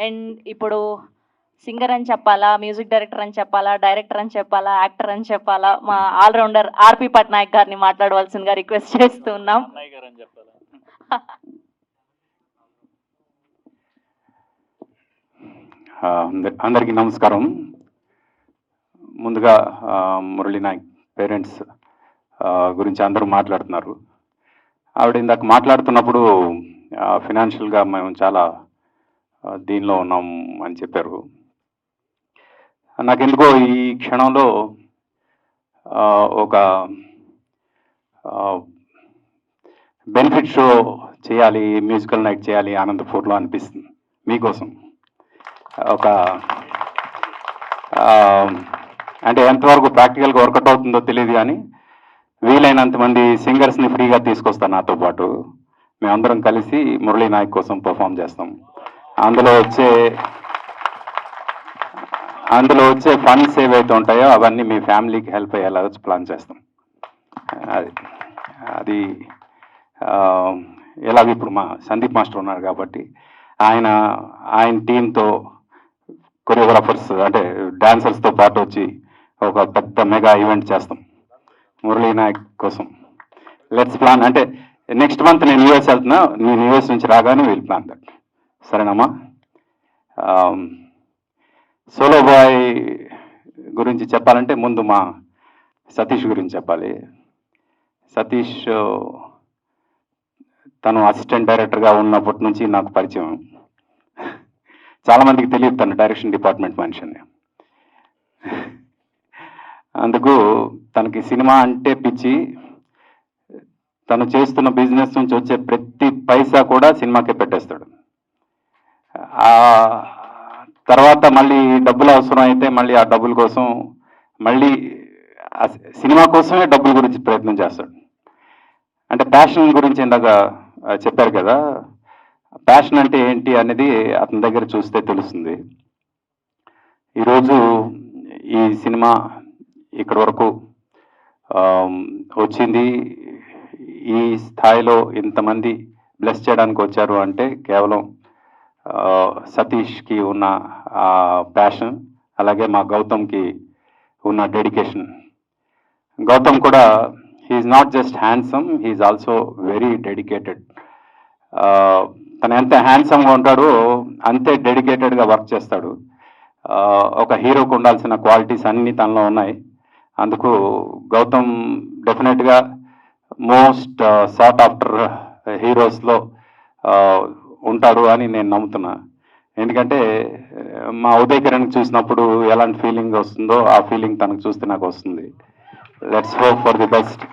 And ఇప్పుడు singer అని చెప్పాలా, మ్యూజిక్ డైరెక్టర్ అని చెప్పాలా, డైరెక్టర్ అని చెప్పాలా, యాక్టర్ అని చెప్పాలా, మా ఆల్రౌండర్ ఆర్పి పట్నాయక్ గారిని మాట్లాడవలసిందిగా రిక్వెస్ట్ చేస్తూ ఉన్నాం. అందరికీ నమస్కారం. ముందుగా మురళీ నాయక్ పేరెంట్స్ గురించి అందరూ మాట్లాడుతున్నారు. ఆవిడ ఇందాక మాట్లాడుతున్నప్పుడు ఫినాన్షియల్గా మేము చాలా దీనిలో ఉన్నాం అని చెప్పారు. నాకెందుకో ఈ క్షణంలో ఒక బెనిఫిట్ షో చేయాలి, మ్యూజికల్ నైట్ చేయాలి అనంతపూర్లో అనిపిస్తుంది. మీకోసం ఒక అంటే ఎంతవరకు ప్రాక్టికల్గా వర్కౌట్ అవుతుందో తెలియదు, కానీ వీలైనంత మంది సింగర్స్ని ఫ్రీగా తీసుకొస్తాను నాతో పాటు. మేమందరం కలిసి మురళీ నాయక్ కోసం పర్ఫామ్ చేస్తాం. అందులో వచ్చే ఫండ్స్ ఏవైతే ఉంటాయో అవన్నీ మీ ఫ్యామిలీకి హెల్ప్ అయ్యేలా ప్లాన్ చేస్తాం. అది ఎలాగ ఇప్పుడు మా సందీప్ మాస్టర్ ఉన్నారు కాబట్టి ఆయన టీంతో కొరియోగ్రాఫర్స్ అంటే డాన్సర్స్తో పాటు వచ్చి ఒక పెద్ద మెగా ఈవెంట్ చేస్తాం మురళీ నాయక్ కోసం. Let's plan. అంటే నెక్స్ట్ మంత్ నేను యూఎస్ వెళ్తున్నా, నేను యూఎస్ నుంచి రాగానే వీల్ ప్లాన్ దట్. సరేనమ్మా? సోలో బాయ్ గురించి చెప్పాలంటే ముందు మా సతీష్ గురించి చెప్పాలి. సతీష్ తను అసిస్టెంట్ డైరెక్టర్గా ఉన్నప్పటి నుంచి నాకు పరిచయం. చాలామందికి తెలియదు తను డైరెక్షన్ డిపార్ట్మెంట్ మనిషి అని. అందుకు తనకి సినిమా అంటే పిచ్చి. తను చేస్తున్న బిజినెస్ నుంచి వచ్చే ప్రతి పైసా కూడా సినిమాకే పెట్టేస్తాడు. తర్వాత మళ్ళీ డబ్బులు అవసరం అయితే మళ్ళీ ఆ డబ్బుల కోసం మళ్ళీ సినిమా కోసమే డబ్బుల గురించి ప్రయత్నం చేస్తాడు. అంటే ప్యాషన్ గురించి ఇందాక చెప్పారు కదా, ప్యాషన్ అంటే ఏంటి అనేది అతని దగ్గర చూస్తే తెలుస్తుంది. ఈరోజు ఈ సినిమా ఇక్కడి వరకు వచ్చింది, ఈ స్థాయిలో ఇంతమంది బ్లెస్ చేయడానికి వచ్చారు అంటే కేవలం సతీష్కి ఉన్న ప్యాషన్, అలాగే మా గౌతమ్కి ఉన్న డెడికేషన్. గౌతమ్ కూడా he's not just handsome, he's also very dedicated. తను ఎంత హ్యాండ్సమ్గా ఉంటాడో అంతే డెడికేటెడ్గా వర్క్ చేస్తాడు. ఒక హీరోకు ఉండాల్సిన క్వాలిటీస్ అన్నీ తనలో ఉన్నాయి. అందుకు గౌతమ్ డెఫినెట్గా మోస్ట్ సార్ట్ ఆఫ్టర్ హీరోస్లో ఉంటాడు అని నేను నమ్ముతున్నా. ఎందుకంటే మా ఉదయ్ కిరణ్ చూసినప్పుడు ఎలాంటి ఫీలింగ్ వస్తుందో ఆ ఫీలింగ్ తనకు చూస్తే నాకు వస్తుంది. Let's hope for the best.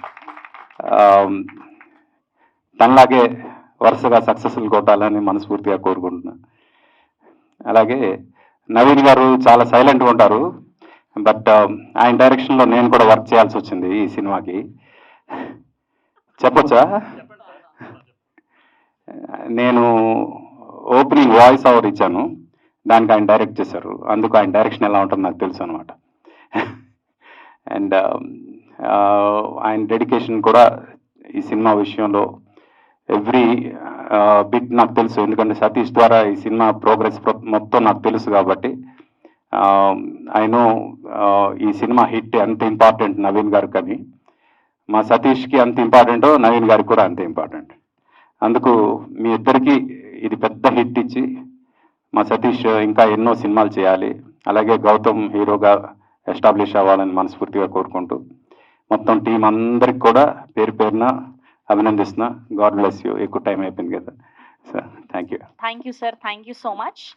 తనలాగే వరుసగా సక్సెస్ఫుల్ కొట్టాలని మనస్ఫూర్తిగా కోరుకుంటున్నా. అలాగే నవీన్ గారు చాలా సైలెంట్గా ఉంటారు, బట్ ఆయన డైరెక్షన్లో నేను కూడా వర్క్ చేయాల్సి వచ్చింది ఈ సినిమాకి. చెప్పొచ్చా? నేను ఓపెనింగ్ వాయిస్ ఓవర్ ఇచ్చాను, దానికి ఆయన డైరెక్ట్ చేశారు. అందుకు ఆయన డైరెక్షన్ ఎలా ఉంటుందో నాకు తెలుసు అనమాట. అండ్ ఆయన డెడికేషన్ కూడా ఈ సినిమా విషయంలో ఎవ్రీ బిట్ నాకు తెలుసు. ఎందుకంటే సతీష్ ద్వారా ఈ సినిమా ప్రోగ్రెస్ మొత్తం నాకు తెలుసు కాబట్టి ఐ నో ఈ సినిమా హిట్ ఎంత ఇంపార్టెంట్ నవీన్ గారికి, కానీ మా సతీష్కి అంత ఇంపార్టెంటో నవీన్ గారికి కూడా అంతే ఇంపార్టెంట్. అందుకు మీ ఇద్దరికి ఇది పెద్ద హిట్ ఇచ్చి మా సతీష్ ఇంకా ఎన్నో సినిమాలు చేయాలి, అలాగే గౌతమ్ హీరోగా ఎస్టాబ్లిష్ అవ్వాలని మనస్ఫూర్తిగా కోరుకుంటూ మొత్తం టీం అందరికి కూడా పేరు పేరున అభినందిస్తున్నా. God bless you. ఎక్కువ టైం అయిపోయింది కదా sir. Thank you. Thank you sir, thank you so much.